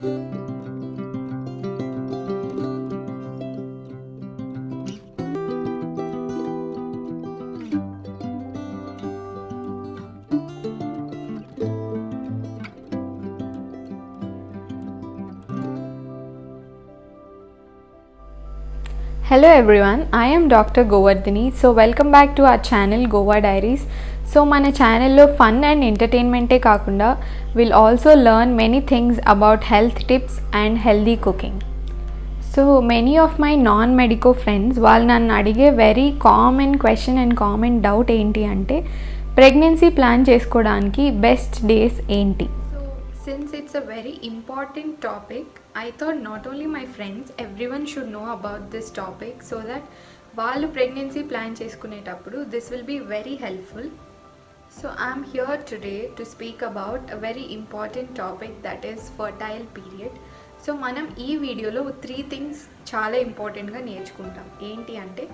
Hello everyone, I am Dr. Govardhini. So welcome back to our channel Goa Diaries. So మన ఛానల్లో fun and ఎంటర్టైన్మెంటే కాకుండా will also learn many things about health tips and healthy cooking. So many of my non medico friends వాళ్ళు నన్ను అడిగే very common question and common doubt ఏంటి అంటే pregnancy plan చేసుకోవడానికి best days ఏంటి. Since it's a very important topic, I thought not only my friends, everyone should know about this topic so that వాళ్ళు pregnancy plan చేసుకునేటప్పుడు this will be very helpful. So I'm here today to speak about a very important topic, that is fertile period. So మనం ఈ వీడియోలో 3 things చాలా ఇంపార్టెంట్గా నేర్చుకుంటాం. ఏంటి అంటే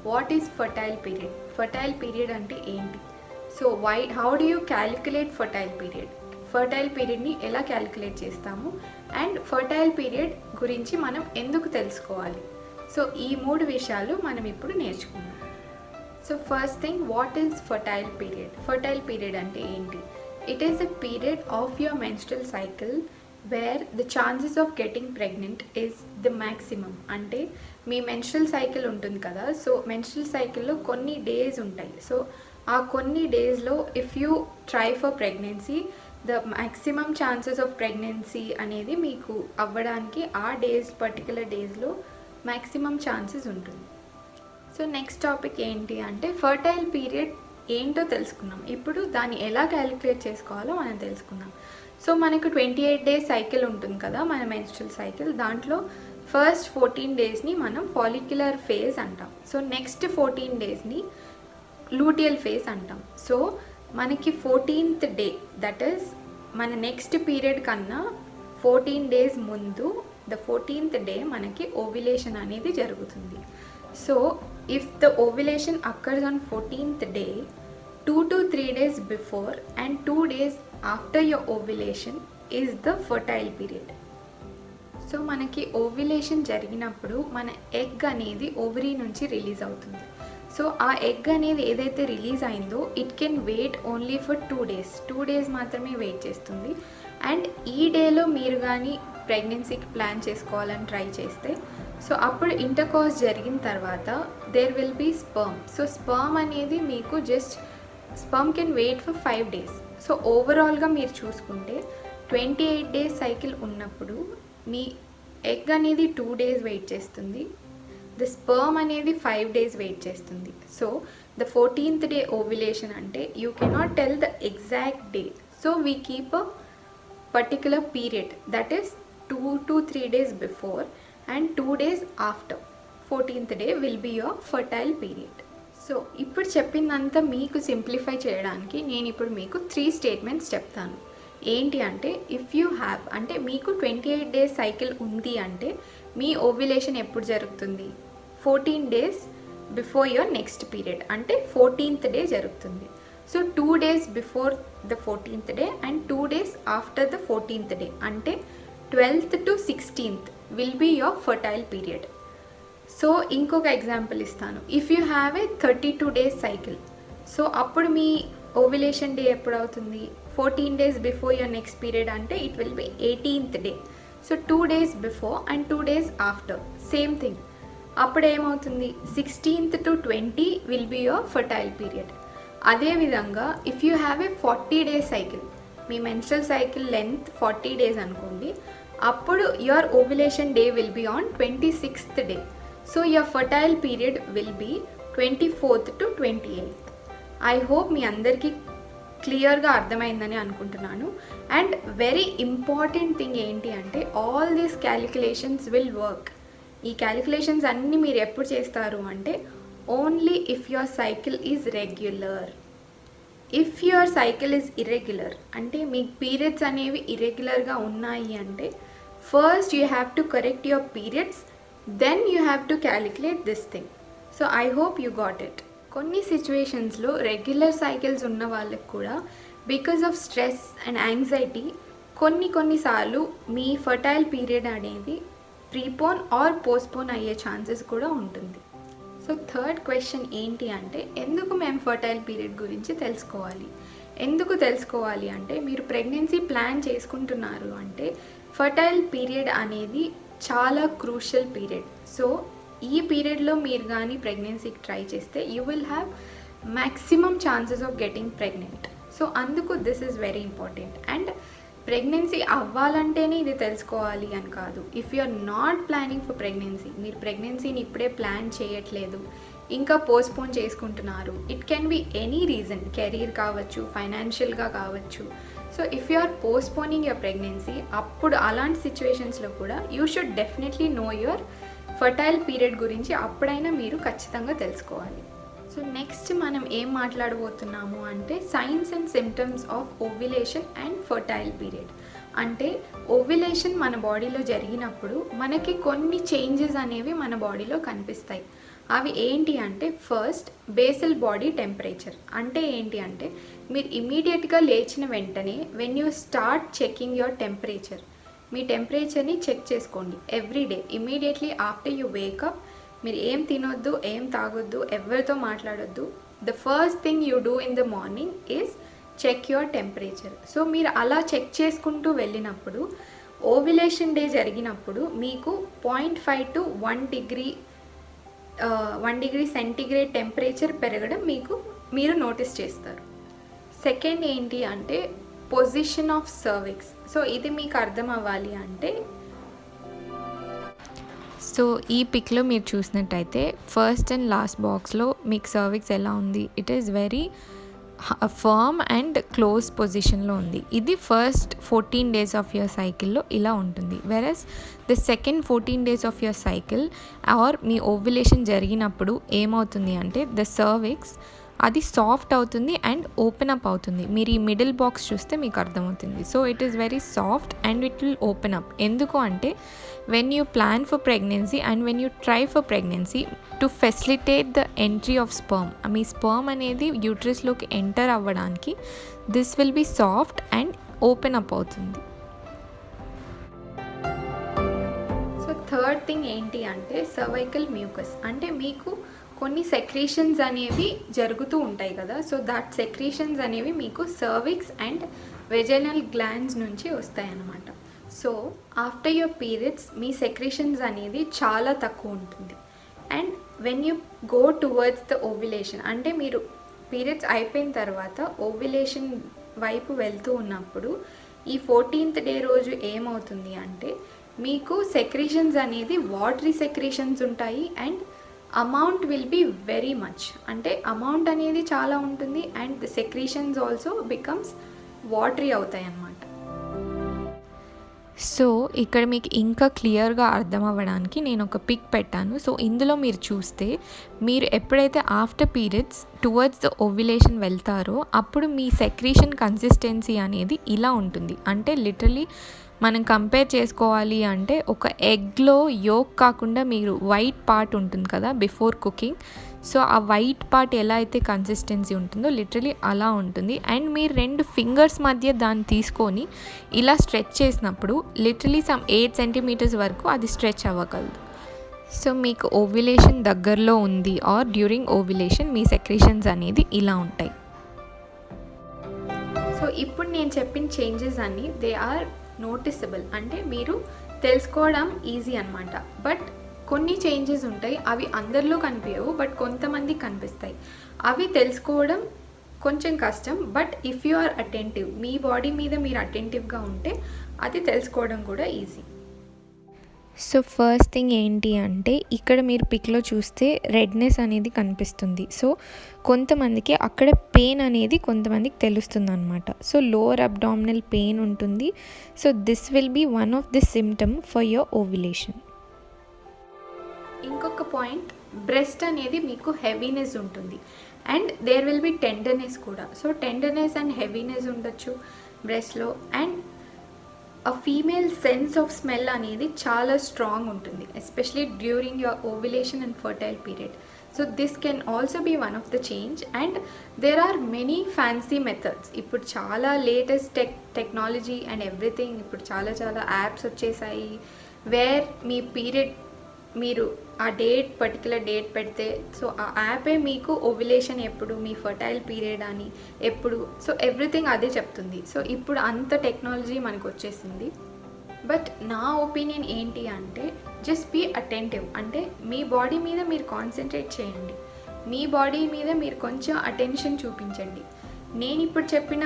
what is fertile period, fertile period అంటే ఏంటి, so how do you calculate fertile period, fertile పీరియడ్ని ఎలా క్యాలిక్యులేట్ చేస్తాము, అండ్ ఫర్టైల్ పీరియడ్ గురించి మనం ఎందుకు తెలుసుకోవాలి. సో ఈ 3 విషయాలు మనం ఇప్పుడు నేర్చుకుందాం. So first thing, what is fertile period. Fertile period అంటే ఏంటి? It is a period of your menstrual cycle wear the chances of getting pregnant is the maximum. అంటే మీ మెన్స్ట్రల్ సైకిల్ ఉంటుంది కదా, సో మెన్స్ట్రల్ సైకిల్లో కొన్ని డేస్ ఉంటాయి. So ఆ కొన్ని డేస్లో if you try for pregnancy, the maximum chances of pregnancy అనేది మీకు అవ్వడానికి ఆ డేస్, పర్టికులర్ డేస్లో మ్యాక్సిమమ్ ఛాన్సెస్ ఉంటుంది. సో నెక్స్ట్ టాపిక్ ఏంటి అంటే ఫర్టైల్ పీరియడ్ ఏంటో తెలుసుకున్నాం. ఇప్పుడు దాన్ని ఎలా క్యాలిక్యులేట్ చేసుకోవాలో మనం తెలుసుకుందాం. సో మనకు 28 డేస్ సైకిల్ ఉంటుంది కదా, మన మెన్స్ట్రల్ సైకిల్. దాంట్లో ఫస్ట్ 14 డేస్ని మనం ఫాలిక్యులర్ ఫేజ్ అంటాం. సో నెక్స్ట్ 14 డేస్ని లూటియల్ ఫేజ్ అంటాం. సో మనకి 14th డే, దట్ ఈస్ మన నెక్స్ట్ పీరియడ్ కన్నా 14 డేస్ ముందు, ద 14th డే మనకి ఓవ్యులేషన్ అనేది జరుగుతుంది. So if the ovulation occurs on 14th day, 2 to 3 days before and 2 days after your ovulation is the fertile period. So మనకి ovulation జరిగినప్పుడు మన egg అనేది ఓవరీ నుంచి రిలీజ్ అవుతుంది. సో ఆ ఎగ్ అనేది ఏదైతే రిలీజ్ అయిందో it can wait only for 2 days. 2 days మాత్రమే వెయిట్ చేస్తుంది. అండ్ ఈ డేలో మీరు కానీ ప్రెగ్నెన్సీకి ప్లాన్ చేసుకోవాలని ట్రై చేస్తే, సో అప్పుడు ఇంటర్కోర్స్ జరిగిన తర్వాత there will be sperm. So sperm అనేది మీకు just sperm can wait for 5 days. So ఓవరాల్గా మీరు చూసుకుంటే 28 డేస్ సైకిల్ ఉన్నప్పుడు మీ ఎగ్ అనేది 2 days వెయిట్ చేస్తుంది, ద స్పర్మ్ అనేది 5 days వెయిట్ చేస్తుంది. So the 14th day ovulation అంటే you cannot tell the exact day. So we keep a particular period, that is 2 to 3 days before and 2 days after 14th day will be your fertile period. So ఇప్పుడు చెప్పిందంతా మీకు simplify చేయడానికి నేను ఇప్పుడు మీకు 3 statements చెప్తాను. ఏంటి అంటే ఇఫ్ యూ హ్యావ్, అంటే మీకు 28 డేస్ సైకిల్ ఉంది అంటే మీ ఓవ్యులేషన్ ఎప్పుడు జరుగుతుంది? 14 days before your next period, అంటే 14th డే జరుగుతుంది. So 2 days before the 14th day and 2 days after the 14th day, అంటే 12th to 16th will be your fertile period. So ఇంకొక example ఇస్తాను. If you have a 32 days cycle, so అప్పుడు మీ ovulation day ఎప్పుడు అవుతుంది? 14 days before your next period, అంటే it will be 18th day. So 2 days before and 2 days after, same thing. అప్పుడు ఏమవుతుంది? 16th to 20 will be your fertile period. అదేవిధంగా if you have a 40 days cycle, మీ menstrual cycle length 40 days అనుకోండి, అప్పుడు your ovulation day will be on 26th day. So your fertile period will be 24th to 28th. I hope మీ అందరికీ క్లియర్గా అర్థమైందని అనుకుంటున్నాను. And very important thing ఏంటి అంటే all these calculations will work. ఈ క్యాలిక్యులేషన్స్ అన్నీ మీరు ఎప్పుడు చేస్తారు అంటే only if your cycle is regular. If your cycle is irregular, అంటే మీ పీరియడ్స్ అనేవి ఇర్రెగ్యులర్గా ఉన్నాయి అంటే first you have to correct your periods, then you have to calculate this thing. So I hope you got it. కొన్ని సిచ్యువేషన్స్లో regular cycles ఉన్న వాళ్ళకి కూడా because of stress and anxiety కొన్నిసార్లు మీ ఫర్టైల్ పీరియడ్ అనేది ప్రీపోన్ ఆర్ పోస్ట్పోన్ అయ్యే chances కూడా ఉంటుంది. సో థర్డ్ క్వశ్చన్ ఏంటి అంటే, ఎందుకు మేము ఫర్టైల్ పీరియడ్ గురించి తెలుసుకోవాలి? ఎందుకు తెలుసుకోవాలి అంటే, మీరు ప్రెగ్నెన్సీ ప్లాన్ చేసుకుంటున్నారు అంటే ఫర్టైల్ పీరియడ్ అనేది చాలా క్రూషియల్ పీరియడ్. సో ఈ పీరియడ్లో మీరు కానీ ప్రెగ్నెన్సీకి ట్రై చేస్తే you will have maximum chances of getting pregnant. So అందుకు this is very important. And pregnancy అవ్వాలంటేనే ఇది తెలుసుకోవాలి అని కాదు. If you are not planning for pregnancy, మీరు ప్రెగ్నెన్సీని ఇప్పుడే ప్లాన్ చేయట్లేదు, ఇంకా పోస్ట్పోన్ చేసుకుంటున్నారు, it can be any reason, career కావచ్చు, ఫైనాన్షియల్గా కావచ్చు. So if you are postponing your pregnancy, అప్పుడు అలాంటి సిచ్యువేషన్స్లో కూడా you should definitely know your fertile period గురించి అప్పుడైనా మీరు ఖచ్చితంగా తెలుసుకోవాలి. సో నెక్స్ట్ మనం ఏం మాట్లాడబోతున్నాము అంటే science and symptoms of ovulation and fertile period. అంటే ఓవ్యులేషన్ మన బాడీలో జరిగినప్పుడు మనకి కొన్ని చేంజెస్ అనేవి మన బాడీలో కనిపిస్తాయి. అవి ఏంటి అంటే, ఫస్ట్ బేసల్ బాడీ టెంపరేచర్. అంటే ఏంటి అంటే, మీరు ఇమీడియట్గా లేచిన వెంటనే when you start checking your temperature, మీ టెంపరేచర్ని చెక్ చేసుకోండి every day. Immediately after you wake up మీరు ఏం తినొద్దు, ఏం తాగొద్దు, ఎవరితో మాట్లాడొద్దు. The first thing you do in the morning is check your temperature. So మీరు అలా చెక్ చేసుకుంటూ వెళ్ళినప్పుడు ఓవ్యులేషన్ డే జరిగినప్పుడు మీకు 0.5 to 1 డిగ్రీ సెంటీగ్రేడ్ టెంపరేచర్ పెరగడం మీరు నోటీస్ చేస్తారు. సెకండ్ ఏంటి అంటే పొజిషన్ ఆఫ్ సర్విక్స్. సో ఇది మీకు అర్థం అవ్వాలి అంటే, సో ఈ పిక్లో మీరు చూసినట్టయితే ఫస్ట్ అండ్ లాస్ట్ బాక్స్లో మీకు సర్విక్స్ ఎలా ఉంది, it is very firm and close పొజిషన్లో ఉంది. ఇది ఫస్ట్ 14 days ఆఫ్ యువర్ సైకిల్లో ఇలా ఉంటుంది. Versus the second 14 days of your cycle or మీ ఓవ్యులేషన్ జరిగినప్పుడు ఏమవుతుంది అంటే, ద సర్విక్స్ అది సాఫ్ట్ అవుతుంది అండ్ ఓపెన్ అప్ అవుతుంది. మీరు ఈ మిడిల్ బాక్స్ చూస్తే మీకు అర్థమవుతుంది. So it is very soft and it will open up. ఎందుకు అంటే, when you plan for pregnancy and when you try for pregnancy to facilitate the entry of sperm, మీ sperm అనేది యూట్రస్లోకి ఎంటర్ అవ్వడానికి this will be soft and open up అవుతుంది. So third thing ఏంటి అంటే cervical mucus. అంటే మీకు కొన్ని సెక్రీషన్స్ అనేవి జరుగుతూ ఉంటాయి కదా. సో దట్ సెక్రీషన్స్ అనేవి మీకు సర్విక్స్ అండ్ వెజైనల్ గ్లాండ్స్ నుంచి వస్తాయి అన్నమాట. So after your periods me secretions అనేది చాలా తక్కువ ఉంటుంది. And when you go towards the ovulation, అంటే మీరు పీరియడ్స్ అయిపోయిన తర్వాత ఓవ్యులేషన్ వైపు వెళ్తూ ఉన్నప్పుడు ఈ 14th day రోజు ఏమవుతుంది అంటే, మీకు సెక్రీషన్స్ అనేది వాటరీ సెక్రీషన్స్ ఉంటాయి and amount will be very much. అంటే అమౌంట్ అనేది చాలా ఉంటుంది and the secretions also becomes watery అవుతాయి అన్నమాట. సో ఇక్కడ మీకు ఇంకా క్లియర్గా అర్థం అవ్వడానికి నేను ఒక పిక్ పెట్టాను. సో ఇందులో మీరు చూస్తే, మీరు ఎప్పుడైతే after periods towards the ovulation వెళ్తారో అప్పుడు మీ సెక్రీషన్ కన్సిస్టెన్సీ అనేది ఇలా ఉంటుంది. అంటే లిటరలీ మనం కంపేర్ చేసుకోవాలి అంటే, ఒక ఎగ్లో యోక్ కాకుండా మీరు వైట్ పార్ట్ ఉంటుంది కదా బిఫోర్ కుకింగ్, సో ఆ వైట్ పార్ట్ ఎలా అయితే కన్సిస్టెన్సీ ఉంటుందో లిటరలీ అలా ఉంటుంది. అండ్ మీరు 2 fingers మధ్య దాన్ని తీసుకొని ఇలా స్ట్రెచ్ చేసినప్పుడు లిటరలీ సమ్ 8 centimeters వరకు అది స్ట్రెచ్ అవ్వగలదు. సో మీకు ఓవ్యులేషన్ దగ్గరలో ఉంది are during ovulation me secretions అనేది ఇలా ఉంటాయి. సో ఇప్పుడు నేను చెప్పిన చేంజెస్ అన్నీ దే ఆర్ నోటిసబుల్. అంటే మీరు తెలుసుకోవడం ఈజీ అనమాట. బట్ కొన్ని చేంజెస్ ఉంటాయి, అవి అందరిలో కనిపించవు, బట్ కొంతమందికి కనిపిస్తాయి. అవి తెలుసుకోవడం కొంచెం కష్టం. But if you are attentive, మీ బాడీ మీద మీరు అటెంటివ్గా ఉంటే అది తెలుసుకోవడం కూడా ఈజీ. సో ఫస్ట్ థింగ్ ఏంటి అంటే, ఇక్కడ మీరు పిక్లో చూస్తే రెడ్నెస్ అనేది కనిపిస్తుంది. సో కొంతమందికి అక్కడ పెయిన్ అనేది కొంతమందికి తెలుస్తుంది అనమాట. సో లోవర్ అబ్డామినల్ పెయిన్ ఉంటుంది. So this will be one of the symptom for your ovulation. ఇంకొక పాయింట్, బ్రెస్ట్ అనేది మీకు హెవీనెస్ ఉంటుంది and there will be tenderness కూడా. సో టెండర్నెస్ అండ్ హెవీనెస్ ఉండొచ్చు బ్రెస్ట్లో. అండ్ ఆ ఫీమేల్ సెన్స్ ఆఫ్ స్మెల్ అనేది చాలా స్ట్రాంగ్ ఉంటుంది, especially during your ovulation and fertile period. So this can also be one of the change. And there are many fancy methods. ఇప్పుడు చాలా latest technology and everything, ఇప్పుడు చాలా apps వచ్చేసాయి wear మీ period మీరు ఆ పర్టికులర్ డేట్ పెడితే so ఆ యాపే మీకు ఓవ్యులేషన్ ఎప్పుడు, మీ ఫర్టైల్ పీరియడ్ అని ఎప్పుడు, సో ఎవ్రీథింగ్ అదే చెప్తుంది. సో ఇప్పుడు అంత టెక్నాలజీ మనకు వచ్చేసింది. బట్ నా ఒపీనియన్ ఏంటి అంటే జస్ట్ బీ అటెంటివ్. అంటే మీ బాడీ మీద మీరు కాన్సన్ట్రేట్ చేయండి, మీ బాడీ మీద మీరు కొంచెం అటెన్షన్ చూపించండి. నేను ఇప్పుడు చెప్పిన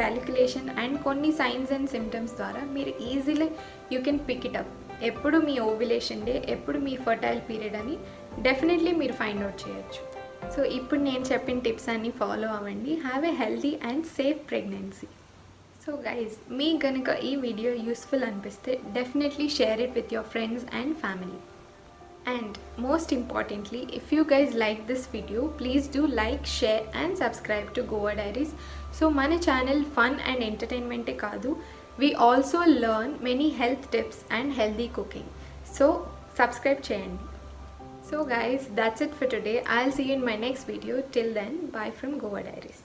క్యాలిక్యులేషన్ అండ్ కొన్ని సైన్స్ అండ్ సిమ్టమ్స్ ద్వారా మీరు easily you can pick it up. ఎప్పుడు మీ ఓవ్యులేషన్ డే, ఎప్పుడు మీ ఫర్టైల్ పీరియడ్ అని డెఫినెట్లీ మీరు ఫైండ్ అవుట్ చేయొచ్చు. సో ఇప్పుడు నేను చెప్పిన టిప్స్ అన్నీ ఫాలో అవ్వండి. Have a healthy and safe pregnancy. So guys, మీకు కనుక ఈ వీడియో యూస్ఫుల్ అనిపిస్తే definitely share it with your friends and family. And most importantly, if you guys like this video, please do like, share and subscribe to Goa Diaries. So మన channel fun and ఎంటర్టైన్మెంటే కాదు, we also learn many health tips and healthy cooking. So subscribe చేయండి. So guys, that's it for today. I'll see you in my next video. Till then, bye from Goa Diaries.